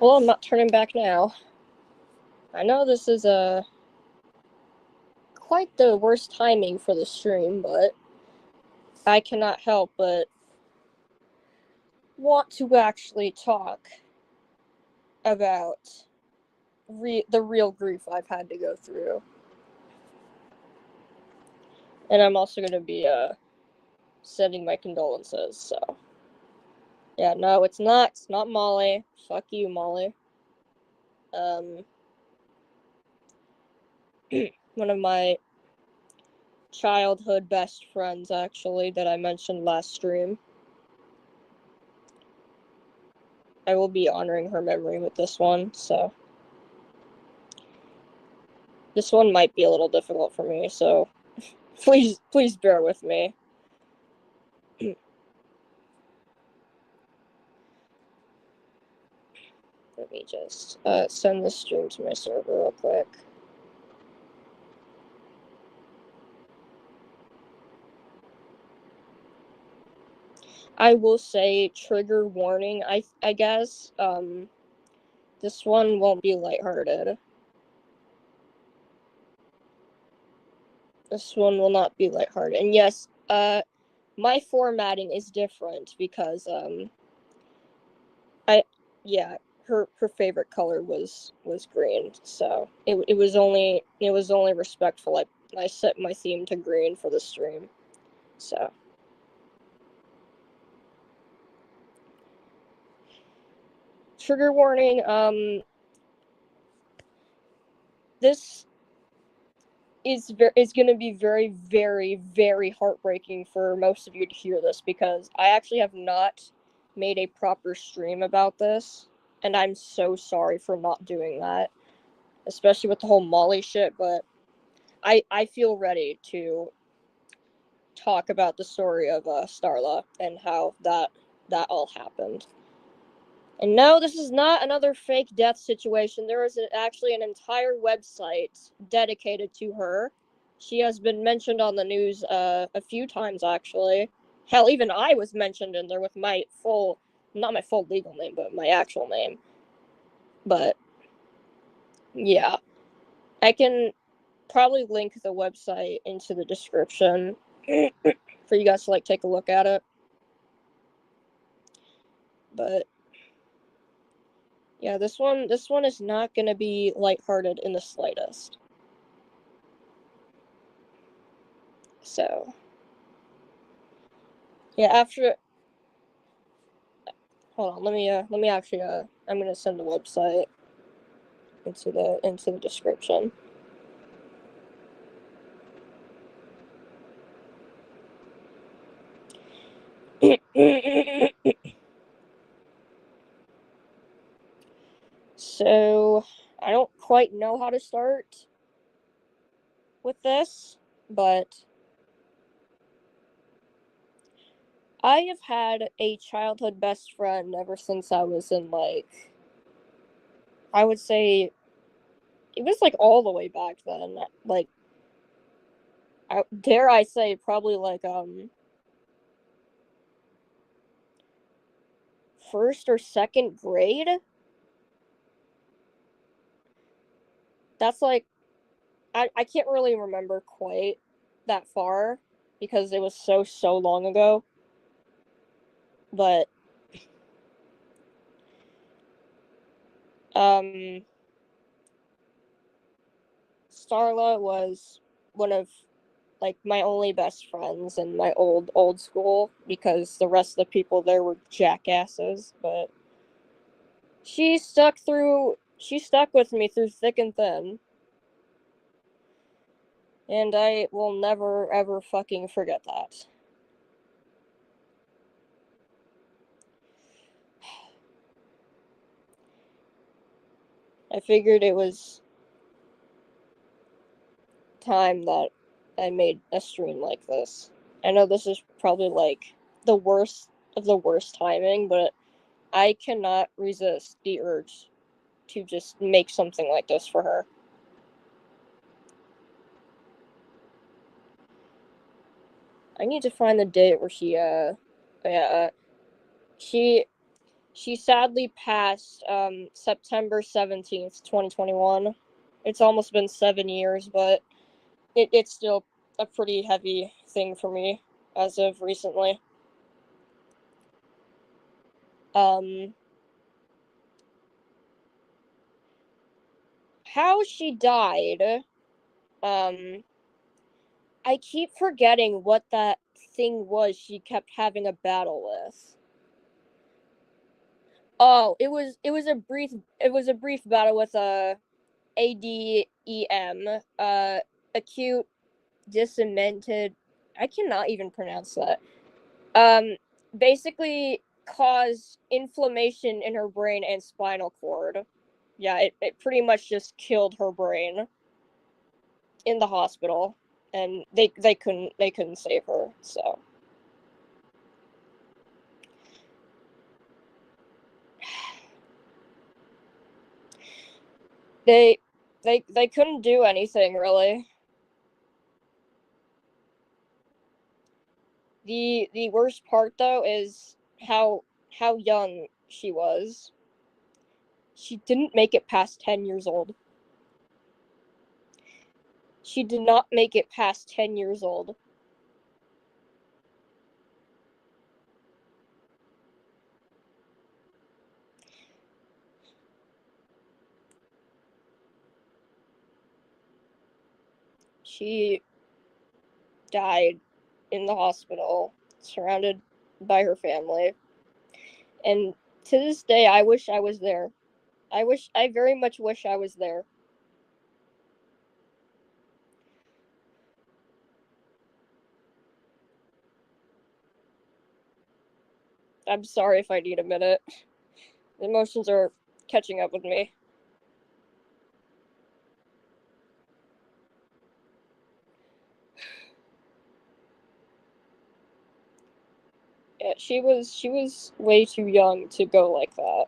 Well, I'm not turning back now. I know this is quite the worst timing for the stream, but I cannot help but want to actually talk about the real grief I've had to go through. And I'm also going to be sending my condolences, so. Yeah, no, it's not. It's not Molly. Fuck you, Molly. One of my childhood best friends, actually, that I mentioned last stream. I will be honoring her memory with this one, so. This one might be a little difficult for me, so please bear with me. Let me just send this stream to my server real quick. I will say, trigger warning, I guess. This one won't be lighthearted. This one will not be lighthearted. And yes, my formatting is different because, her favorite color was green, so it was only respectful. I set my theme to green for the stream, so. Trigger warning, this is going to be very, very, very heartbreaking for most of you to hear this, because I actually have not made a proper stream about this, and I'm so sorry for not doing that, especially with the whole Molly shit, but I feel ready to talk about the story of Starla and how that all happened. And no, this is not another fake death situation. There is actually an entire website dedicated to her. She has been mentioned on the news a few times, actually. Hell, even I was mentioned in there with my not my full legal name, but my actual name. But, yeah. I can probably link the website into the description for you guys to, take a look at it. But yeah, this one is not gonna be lighthearted in the slightest. So yeah, after, hold on, let me actually I'm gonna send the website into the description. So I don't quite know how to start with this, but I have had a childhood best friend ever since I was in, I would say it was all the way back then. Dare I say, probably first or second grade. That's I can't really remember quite that far because it was so long ago. But um Starla was one of my only best friends in my old school, because the rest of the people there were jackasses, but she stuck with me through thick and thin. And I will never ever fucking forget that. I figured it was time that I made a stream like this. I know this is probably the worst of the worst timing, but I cannot resist the urge to just make something like this for her. I need to find the date where she She sadly passed September 17th, 2021. It's almost been 7 years, but it's still a pretty heavy thing for me as of recently. How she died, I keep forgetting what that thing was she kept having a battle with. Oh, it was a brief battle with a ADEM, acute disseminated. I cannot even pronounce that. Um, Basically caused inflammation in her brain and spinal cord. Yeah, it pretty much just killed her brain in the hospital, and they couldn't save her. So they they couldn't do anything really. The worst part though is how young she was. She didn't make it past 10 years old. She did not make it past 10 years old. She died in the hospital, surrounded by her family. And to this day, I wish I was there. I very much wish I was there. I'm sorry if I need a minute. The emotions are catching up with me. Yeah, she was way too young to go like that.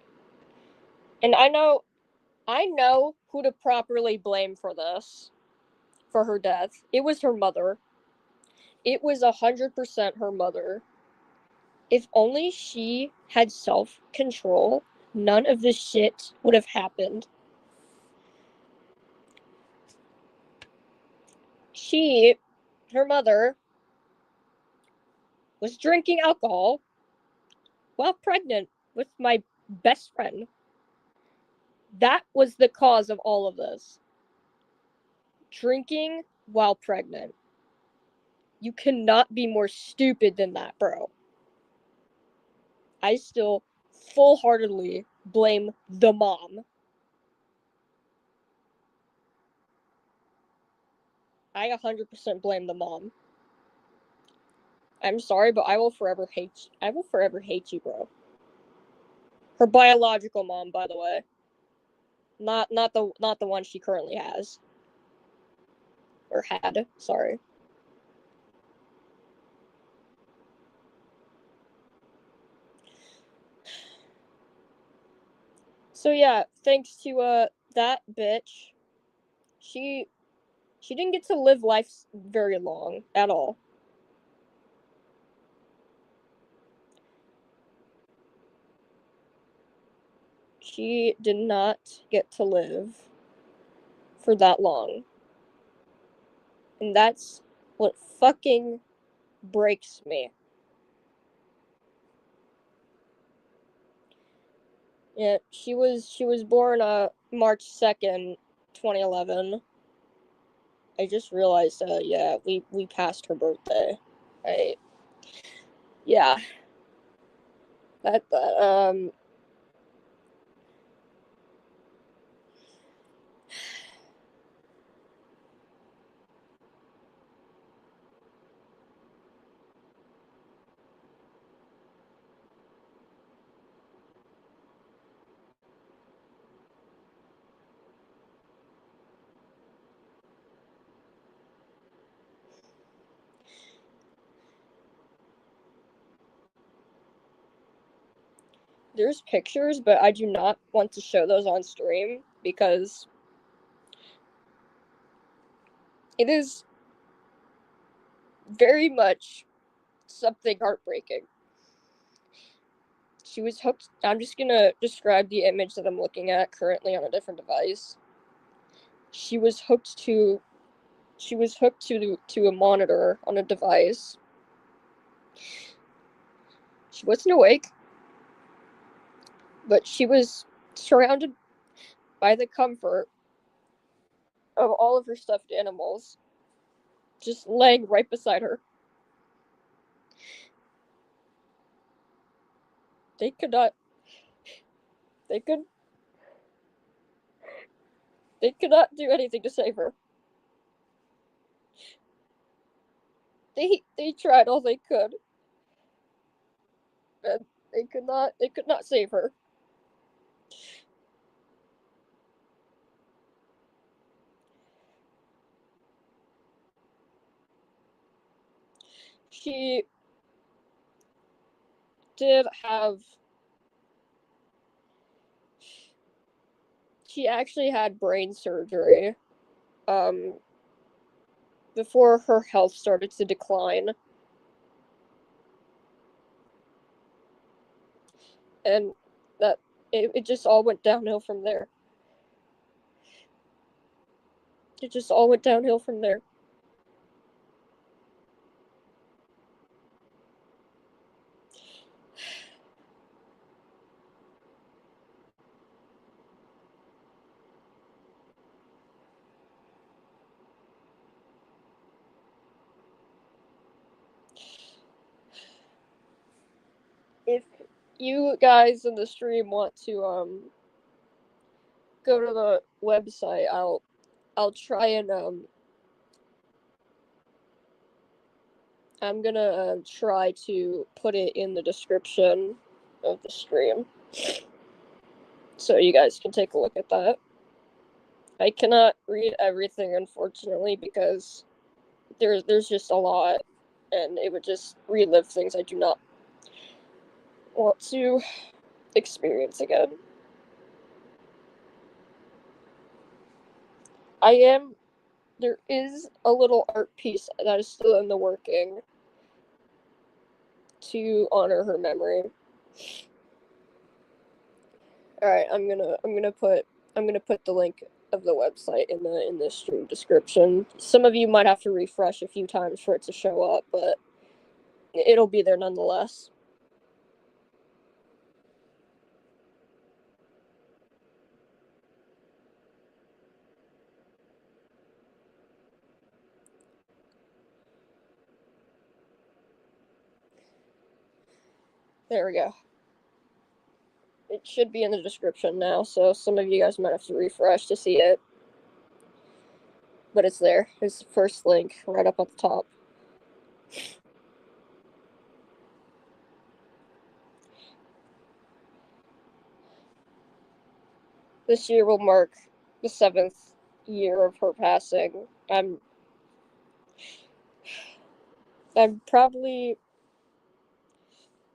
And I know who to properly blame for this, for her death. It was her mother. It was 100% her mother. If only she had self-control, none of this shit would have happened. She, her mother, was drinking alcohol while pregnant with my best friend. That was the cause of all of this. Drinking while pregnant. You cannot be more stupid than that, bro. I still full heartedly blame the mom. I 100% blame the mom. I'm sorry, but I will forever hate you. I will forever hate you, bro. Her biological mom, by the way. Not the one she currently has. Or had, sorry. So yeah, thanks to that bitch, she she didn't get to live life very long at all. She did not get to live for that long. And that's what fucking breaks me. Yeah, she was born March 2nd, 2011. I just realized yeah, we passed her birthday. I Yeah, that there's pictures, but I do not want to show those on stream because it is very much something heartbreaking. She was hooked. I'm just gonna describe the image that I'm looking at currently on a different device. She was hooked to a monitor on a device. She wasn't awake, but she was surrounded by the comfort of all of her stuffed animals just laying right beside her. They could not they could do anything to save her. They tried all they could, and they could not save her. She did have she actually had brain surgery before her health started to decline, and that it just all went downhill from there. It just all went downhill from there. If you guys in the stream want to go to the website, I'll try and I'm gonna try to put it in the description of the stream, so you guys can take a look at that. I cannot read everything, unfortunately, because there's just a lot, and it would just relive things I do not want to experience again. There is a little art piece that is still in the working to honor her memory. All right, I'm gonna put the link of the website in the stream description. Some of you might have to refresh a few times for it to show up, but it'll be there nonetheless. There we go. It should be in the description now, so some of you guys might have to refresh to see it. But it's there. It's the first link right up at the top. This year will mark the 7th year of her passing. I'm probably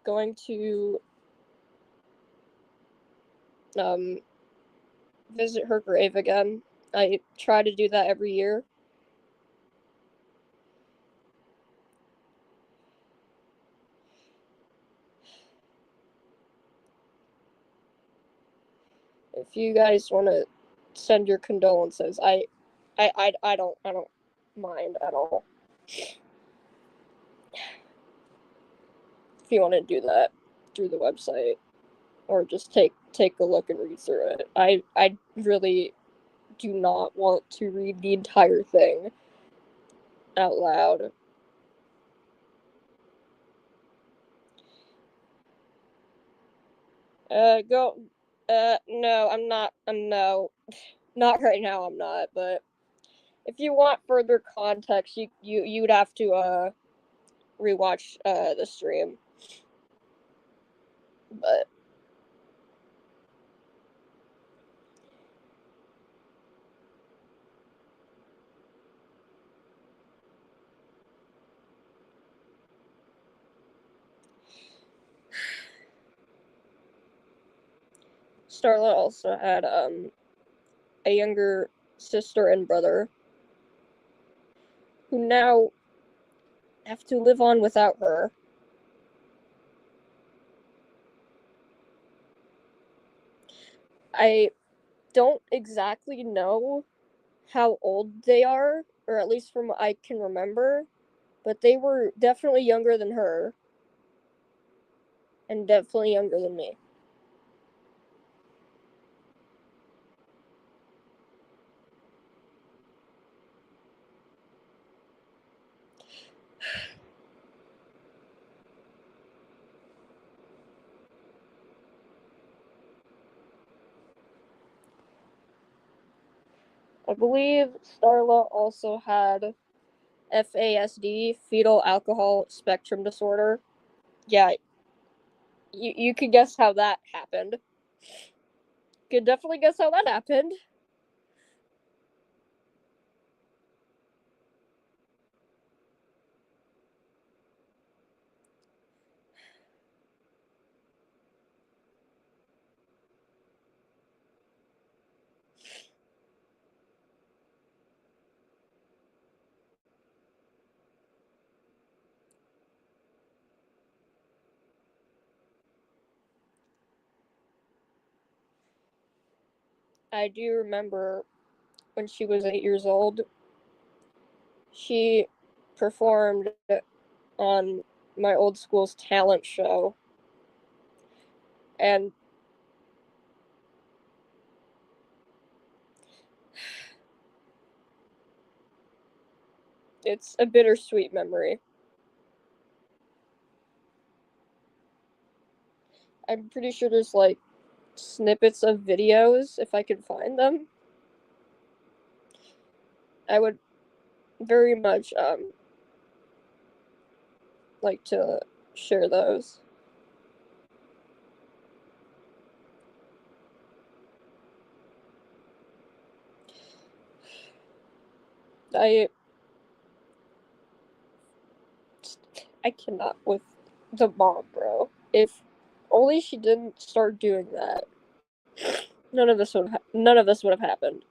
going to visit her grave again. I try to do that every year. If you guys want to send your condolences, I don't mind at all. If you want to do that through the website, or just take a look and read through it. I really do not want to read the entire thing out loud. No, I'm not. No, not right now. I'm not. But if you want further context, you'd have to rewatch the stream. But Starla also had a younger sister and brother who now have to live on without her. I don't exactly know how old they are, or at least from what I can remember, but they were definitely younger than her, and definitely younger than me. I believe Starla also had FASD, fetal alcohol spectrum disorder. Yeah, you could guess how that happened. Could definitely guess how that happened. I do remember when she was 8 years old, she performed on my old school's talent show, and it's a bittersweet memory. I'm pretty sure there's like snippets of videos if I could find them. I would very much like to share those. I I cannot with the mom, bro. If only she didn't start doing that, none of this would have happened.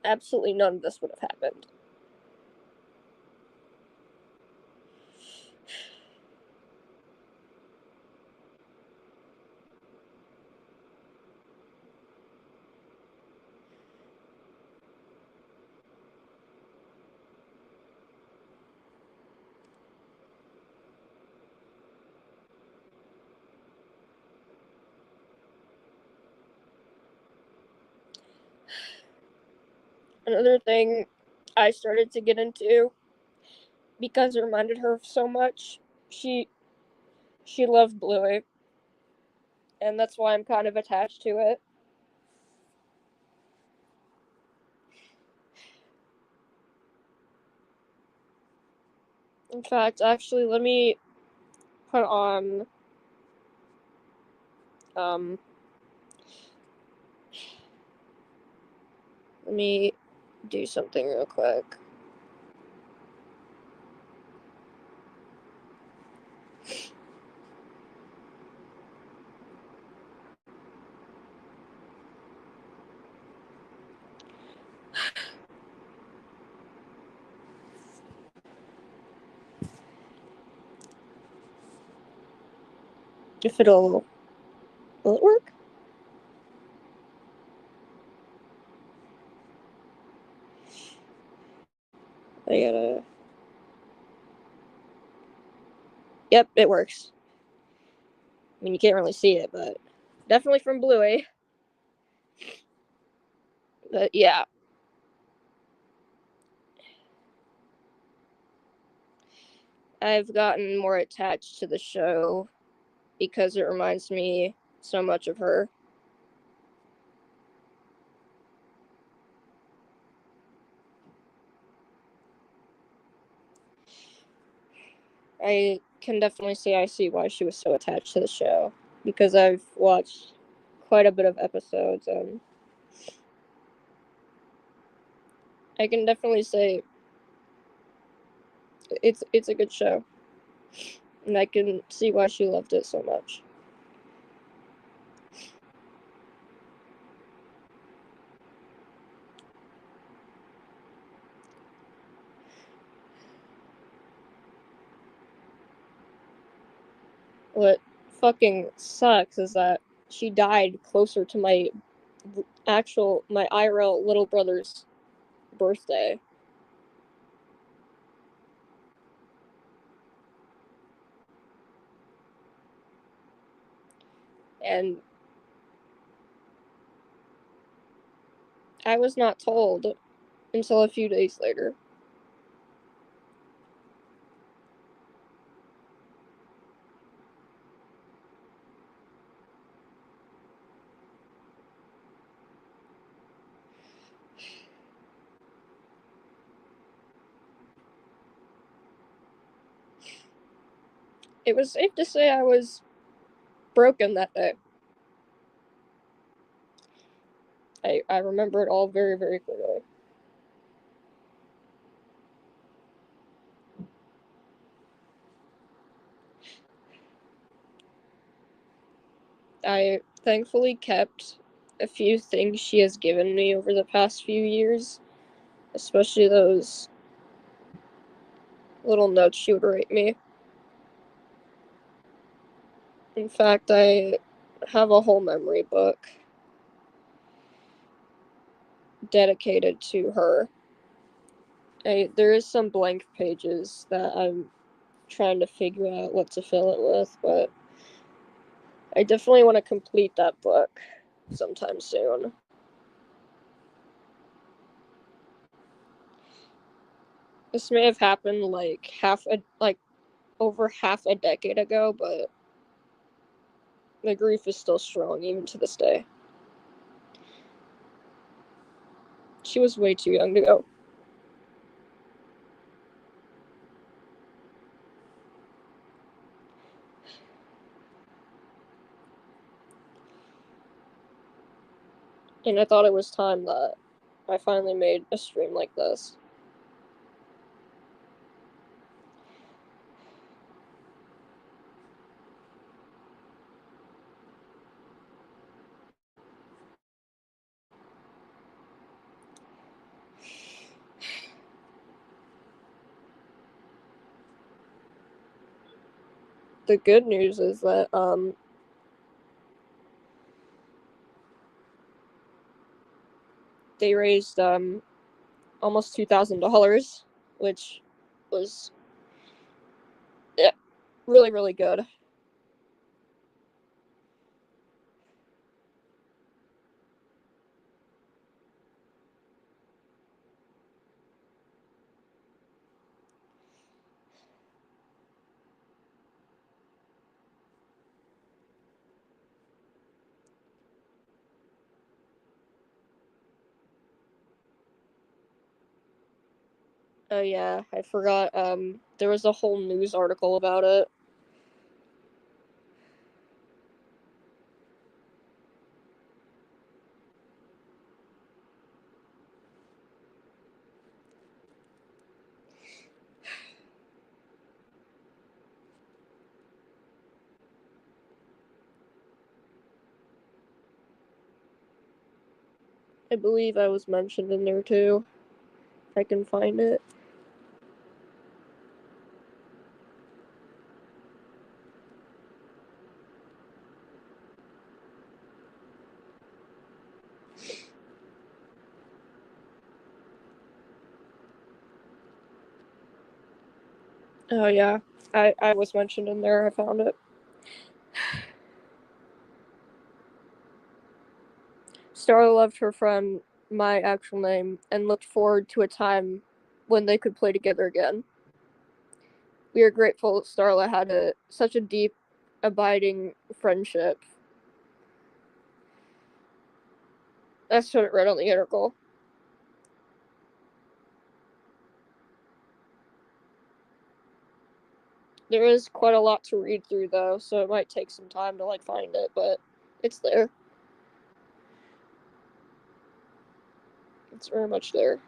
Absolutely none of this would have happened. Another thing I started to get into because it reminded her of so much. She she loved Bluey, and that's why I'm kind of attached to it. In fact, actually, let me put on um let me do something real quick. If it'll will it work? I gotta. Yep, it works. I mean, you can't really see it, but definitely from Bluey. But yeah, I've gotten more attached to the show because it reminds me so much of her. I can definitely say I see why she was so attached to the show because I've watched quite a bit of episodes, and I can definitely say it's a good show, and I can see why she loved it so much. What fucking sucks is that she died closer to my IRL little brother's birthday. And I was not told until a few days later. It was safe to say I was broken that day. I remember it all very, very clearly. I thankfully kept a few things she has given me over the past few years, especially those little notes she would write me. In fact, I have a whole memory book dedicated to her. There is some blank pages that I'm trying to figure out what to fill it with, but I definitely want to complete that book sometime soon. This may have happened over half a decade ago, but the grief is still strong even to this day. She was way too young to go. And I thought it was time that I finally made a stream like this. The good news is that they raised almost $2,000, which was really, really good. Oh yeah, I forgot. There was a whole news article about it. I believe I was mentioned in there too. If I can find it. Oh yeah, I was mentioned in there. I found it. Starla loved her friend, my actual name, and looked forward to a time when they could play together again. We are grateful Starla had such a deep, abiding friendship. That's what it read on the article. There is quite a lot to read through though, so it might take some time to find it, but it's there. It's very much there.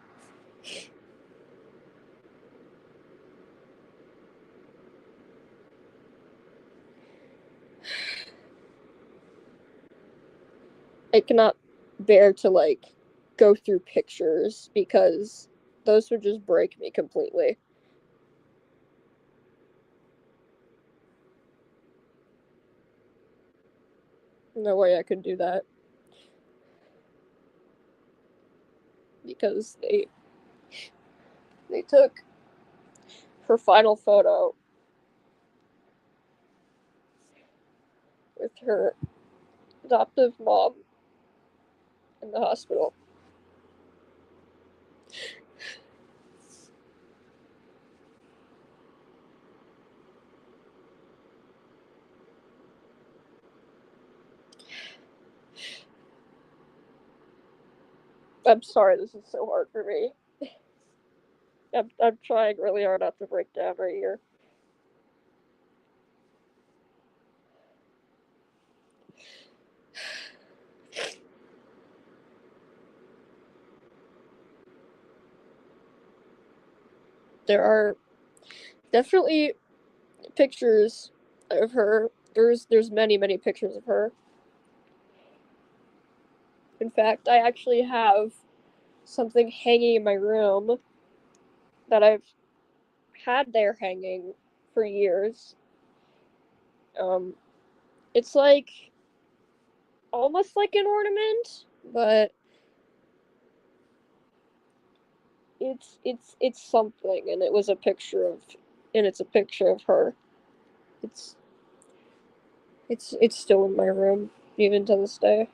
I cannot bear to go through pictures because those would just break me completely. No way I could do that. Because they took her final photo with her adoptive mom in the hospital. I'm sorry, this is so hard for me. I'm trying really hard not to break down right here. There are definitely pictures of her. There's many pictures of her. In fact, I actually have something hanging in my room that I've had there hanging for years. Um, it's like almost like an ornament, but it's something, and it's a picture of her. It's it's still in my room even to this day.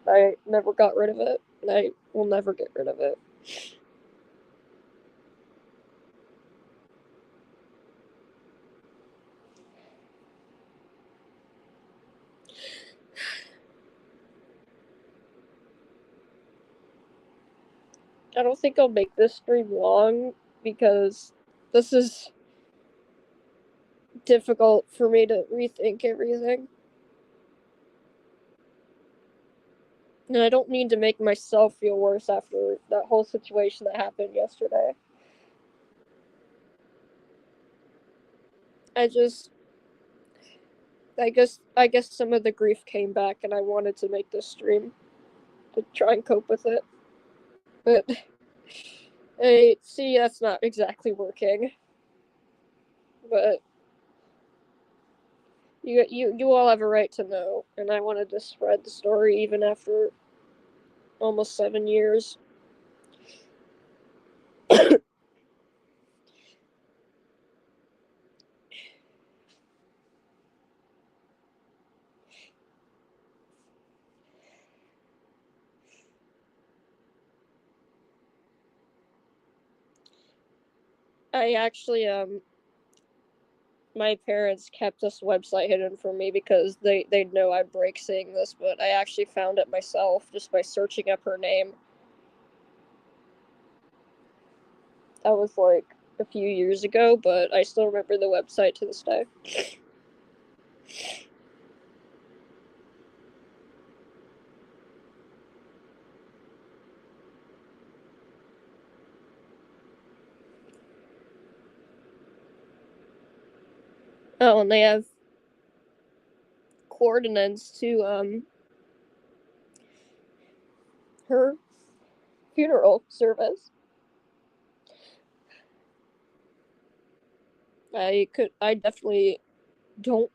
I never got rid of it, and I will never get rid of it. I don't think I'll make this stream long because this is difficult for me to rethink everything. And I don't need to make myself feel worse after that whole situation that happened yesterday. I just I guess some of the grief came back and I wanted to make this stream to try and cope with it. But I see that's not exactly working. But you all have a right to know, and I wanted to spread the story even after almost 7 years. I actually my parents kept this website hidden from me because they'd know I'd break seeing this, but I actually found it myself just by searching up her name. That was like a few years ago, but I still remember the website to this day. Oh, and they have coordinates to her funeral service. Don't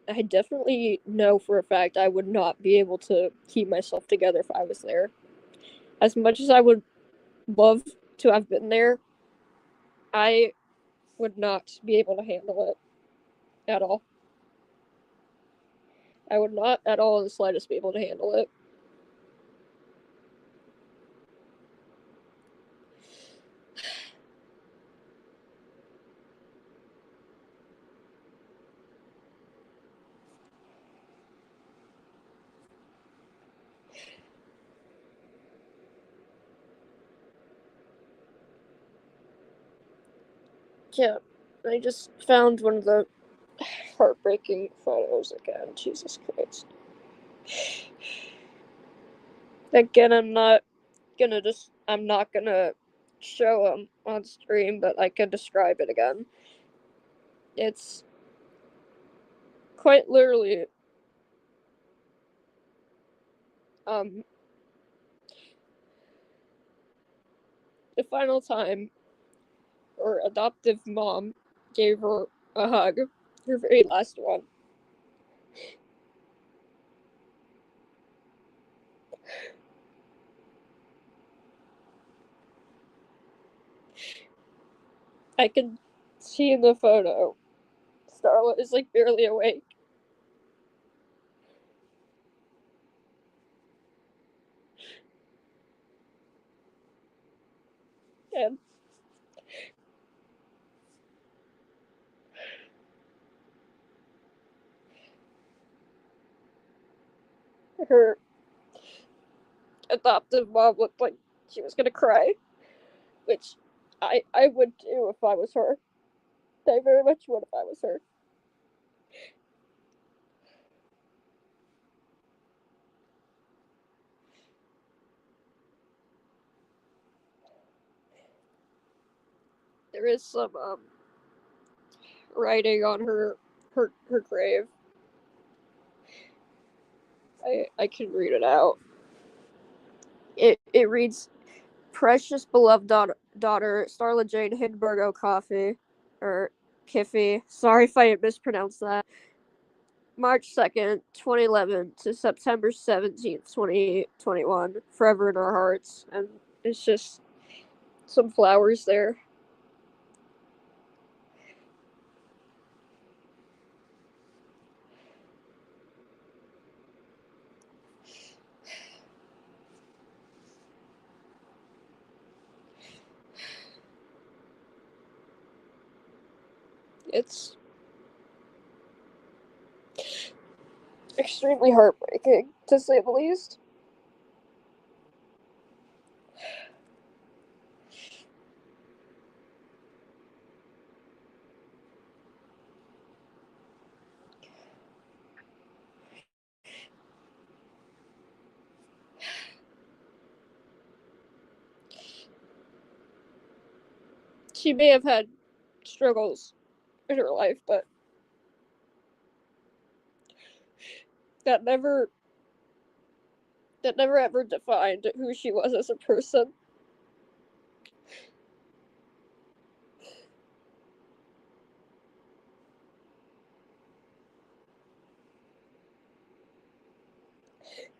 I definitely know for a fact I would not be able to keep myself together if I was there. As much as I would love to have been there, I would not be able to handle it at all. I would not at all in the slightest be able to handle it. Yeah, I just found one of the heartbreaking photos again. Jesus Christ. Again, I'm not gonna show them on stream, but I can describe it again. It's quite literally, um, the final time her adoptive mom gave her a hug, her very last one. I can see in the photo, Starla is like barely awake. And her adoptive mom looked like she was gonna cry, which I would too if I was her. I very much would if I was her. There is some writing on her grave. I can read it out. It reads, "Precious beloved daughter Starla Jane Hindenburg O'Coffey, or Kiffy. Sorry if I mispronounced that. March 2nd, 2011 to September 17th, 2021. Forever in our hearts." And it's just some flowers there. It's extremely heartbreaking, to say the least. She may have had struggles in her life, but that never that never ever defined who she was as a person.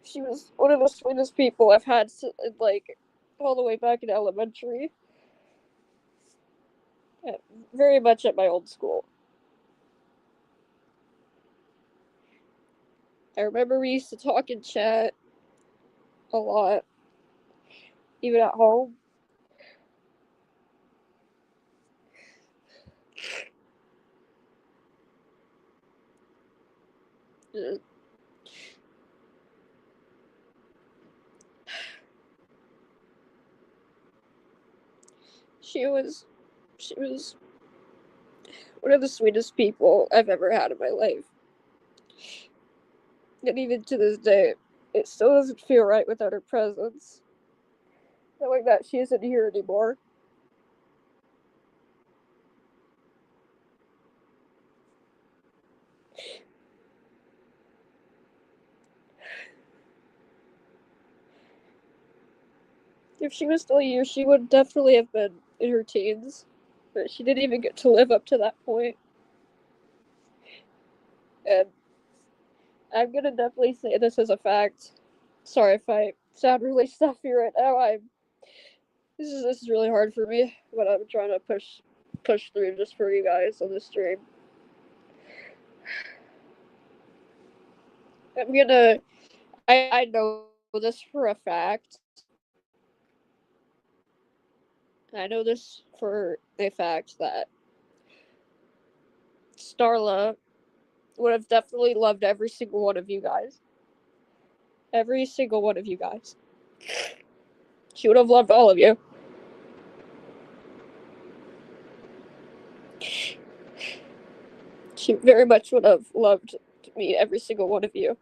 She was one of the sweetest people I've had, like, all the way back in elementary. Very much at my old school. I remember we used to talk and chat a lot, even at home. Uh, She was, she was one of the sweetest people I've ever had in my life. And even to this day, it still doesn't feel right without her presence. Knowing that she isn't here anymore. If she was still here, she would definitely have been in her teens. But she didn't even get to live up to that point. And I'm gonna definitely say this as a fact. Sorry if I sound really stuffy right now. This is really hard for me, but I'm trying to push through just for you guys on this stream. I'm gonna I know this for a fact. I know this for a fact that Starla would have definitely loved every single one of you guys. Every single one of you guys. She would have loved all of you. She very much would have loved to meet every single one of you.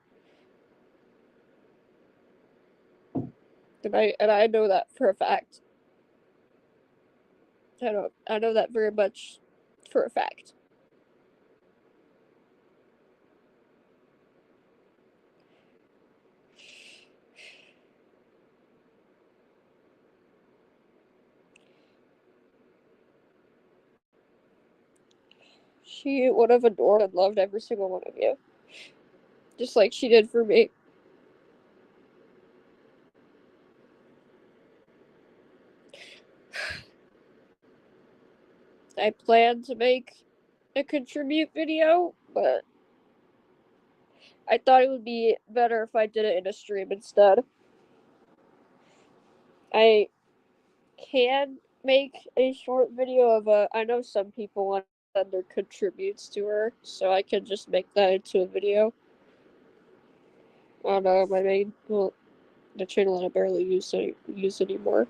And I know that for a fact. I know that very much for a fact. She would have adored and loved every single one of you. Just like she did for me. I plan to make a contribute video, but I thought it would be better if I did it in a stream instead. I can make a short video of I know some people want to send their contributes to her, so I can just make that into a video on my main, well, the channel that I barely use anymore.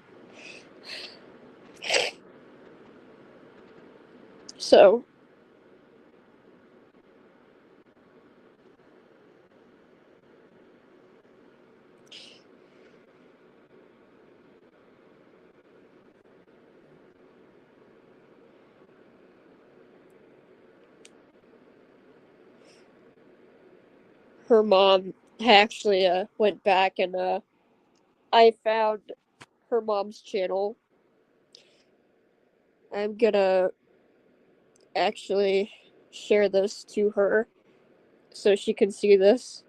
So her mom actually went back and I found her mom's channel. I'm gonna actually share this to her so she can see this.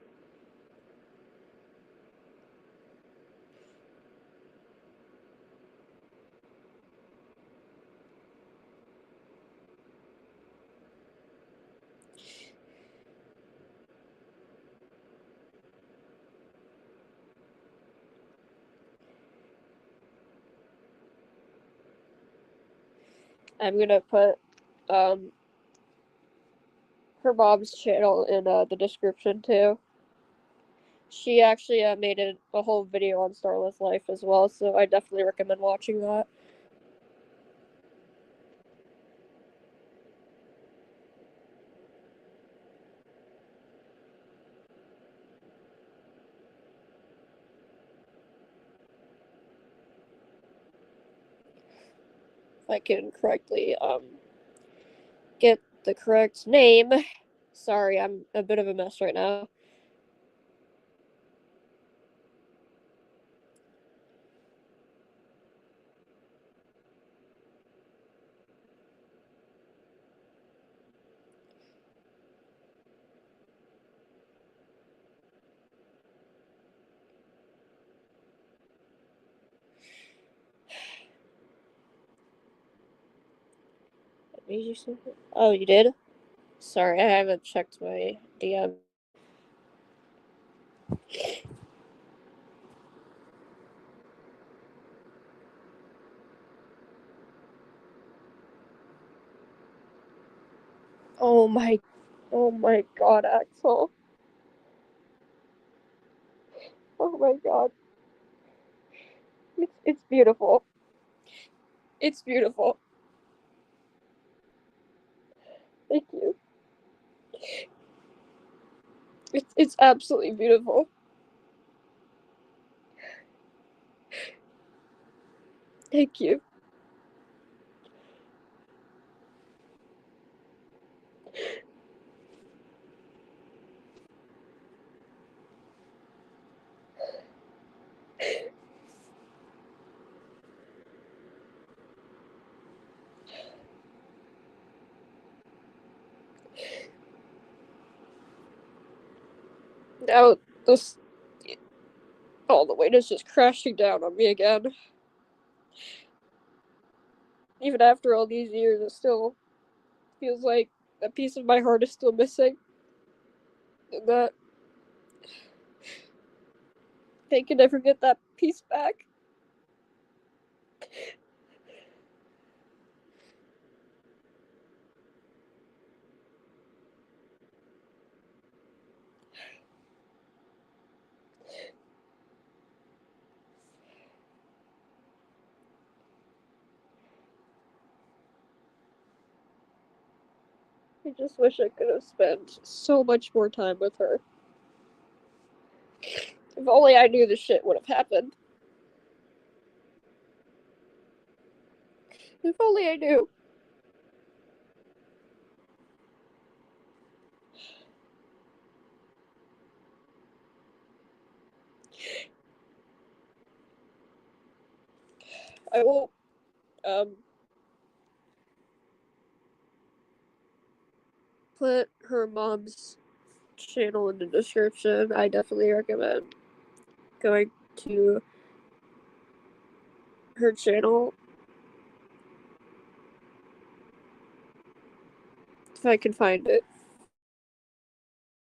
I'm gonna put her mom's channel in the description too. She actually made a whole video on Starla's life as well, so I definitely recommend watching that. If I can correctly get the correct name. Sorry, I'm a bit of a mess right now. Oh, you did? Sorry, I haven't checked my DM. Oh my god, Axel. Oh my god. It's beautiful. It's beautiful. Thank you. It's absolutely beautiful. Thank you. Now this all the weight is just crashing down on me again. Even after all these years, it still feels like a piece of my heart is still missing. And that they can never get that piece back. I just wish I could have spent so much more time with her. If only I knew this shit would have happened. If only I knew. I will put her mom's channel in the description. I definitely recommend going to her channel. If I can find it.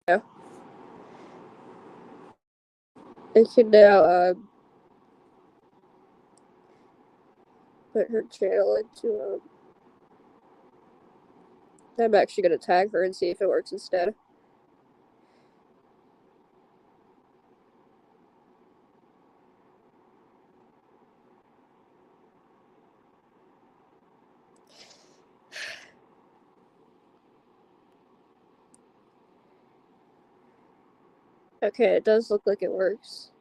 Yeah. I can now put her channel into I'm actually gonna tag her and see if it works instead. Okay, it does look like it works.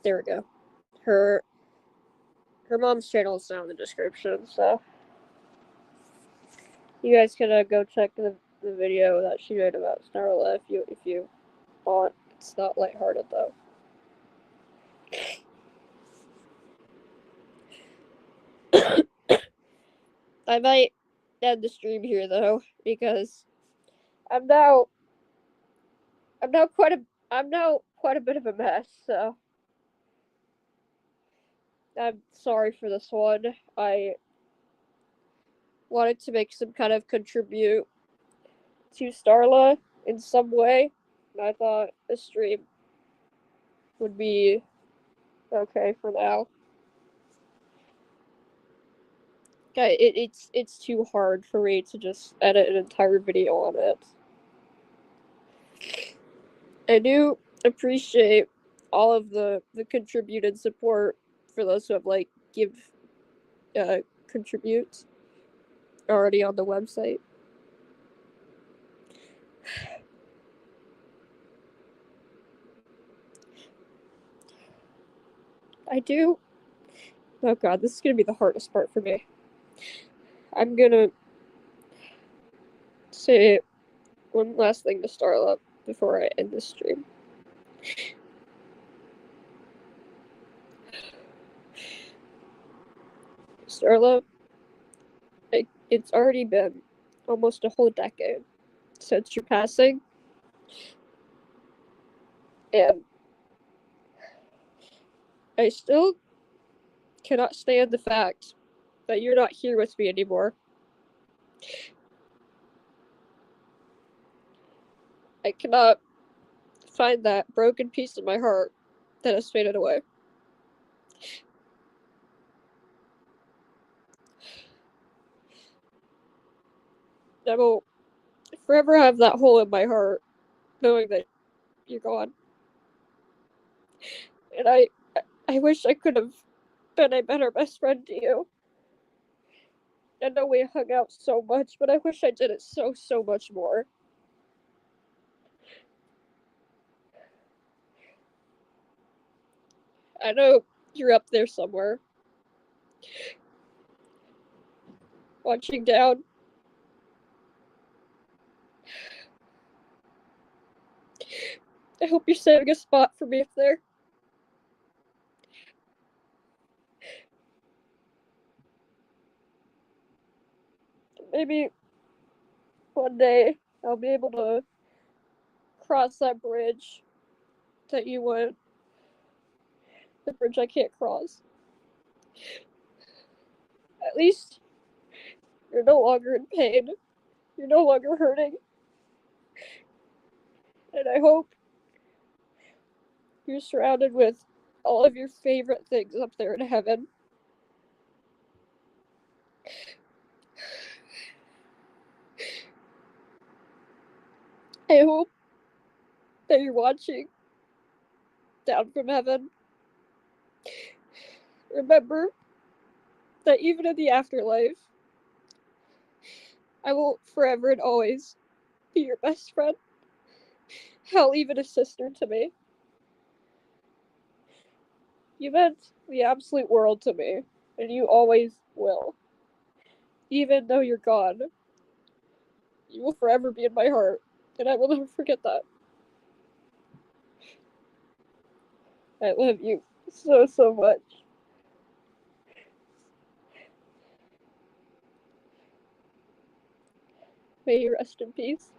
There we go. Her mom's channel is down in the description, so you guys can go check the video that she made about Starla if you want. It's not lighthearted though. I might end the stream here though because I'm now quite a bit of a mess. So I'm sorry for this one. I wanted to make some kind of contribute to Starla in some way. And I thought a stream would be okay for now. Okay, it's too hard for me to just edit an entire video on it. I do appreciate all of the contributed support for those who have contribute already on the website. I do. Oh god, this is gonna be the hardest part for me. I'm gonna say one last thing to Starla before I end this stream. Starla, it's already been almost a whole decade since your passing, and I still cannot stand the fact that you're not here with me anymore. I cannot find that broken piece in my heart that has faded away. I will forever have that hole in my heart, knowing that you're gone. And I wish I could have been a better best friend to you. I know we hung out so much, but I wish I did it so much more. I know you're up there somewhere, watching down. I hope you're saving a spot for me up there. Maybe one day I'll be able to cross that bridge that you went. The bridge I can't cross. At least you're no longer in pain. You're no longer hurting. And I hope you're surrounded with all of your favorite things up there in heaven. I hope that you're watching down from heaven. Remember that even in the afterlife, I will forever and always be your best friend. Hell, even a sister to me. You meant the absolute world to me, and you always will. Even though you're gone, you will forever be in my heart, and I will never forget that. I love you so much. May you rest in peace.